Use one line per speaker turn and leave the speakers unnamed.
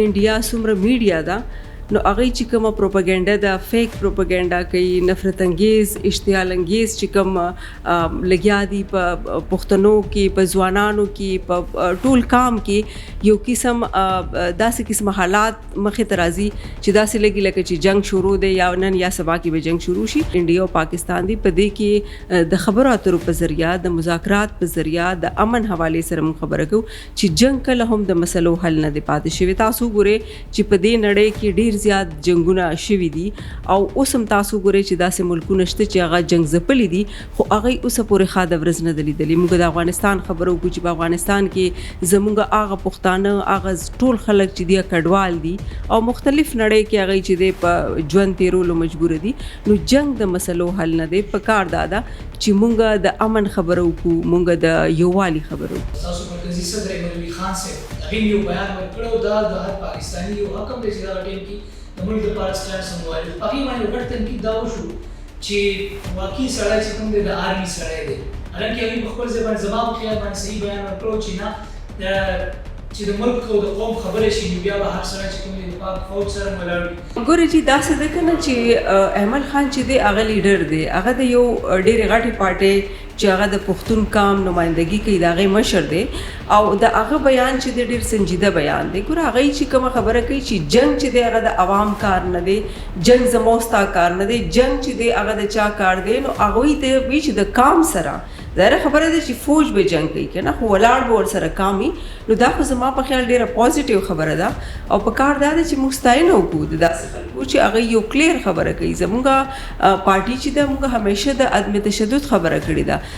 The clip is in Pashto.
انډیا څومره میډیا ده نو هغه چې کومه پروپاګاندا ده فیک پروپاګاندا کوي نفرت انگیز اشتعال انگیز چې کوم لګیا دي په پښتنو کې په ځوانانو کې په ټول کام کې یو قسم داسې قسم حالات مخې ته راځي چې داسې لګي لکه چې جنگ شروع دی یا نن یا سبا کې به جنگ شروع شي. انډیا او پاکستان دی په دې کې د خبرو اترو په ذریعہ د مذاکرات په ذریعہ د امن حواله سره موږ خبره کوو چې جنگ کله هم د مسلو حل نه دی پاتې شوی. تاسو ګورئ چې په دې نړۍ کې ډیر زیات جنگونه شوي دي او اوس هم تاسو ګورئ چې داسې ملکونه شته چې هغه جنگ ځپلي دي خو هغه اوسه پورې ښه د ورځ نه ده لیدلې. موږ د افغانستان خبرو وکړو چې په افغانستان کې زموږ هغه پښتانه هغه ټول خلک چې دي کډوال دي او مختلف نړۍ کې هغه چې دی په ژوند تیرولو مجبور دي. نو جنگ د مسلو حل نه دی. په کار دا ده چې موږ د امن خبرو وکړو موږ د یووالي خبرو وکړو.
تاسو مرکزي صدر مولوي خان صاحب هغه یو بیان ورکړو دا د هر پاکستاني یو حکم دی چې دا ټیم کې د ملک د پاکستان سموالي هغه باندې ورته تنقید دا وشو چې واقعي سړی چې کوم دی د آرمي سړی دی حالانکه هغه خپل ځبان زمام خیال باندې صحیح بیان ورکړو چې نه چې د ملک او د قوم خبره شي بیا به هر سړی چې کوم دی د پاک فوج سره ولاړ.
ګورئ چې داسې ده که نه چې احمد خان چې دی هغه لیډر دی هغه د یو ډېرې غټې پارټۍ چې هغه د پښتون قام نمایندګي کوي د هغې مشر دی او د هغه بیان چې دی ډېر سنجیده بیان دی. ګوره هغوی چې کومه خبره کوي چې جنگ چې دی هغه د عوام کار نه دی جنگ زما ستا کار نه دی جنگ چې دی هغه د چا کار دی نو هغوی ته وي چې د قام سره ظاهره خبره ده چې فوج به جنگ کوي که نه خو ولاړ به ورسره کامي نو دا خو زما په خیال ډېره پازیټیو خبره ده او په کار دا ده چې موږ ستاینه وکړو د داسې خلکو چې هغوی یو کلیر خبره کوي. زموږ پارټي چې ده موږ همیشه د عدم تشدد خبره کړې ده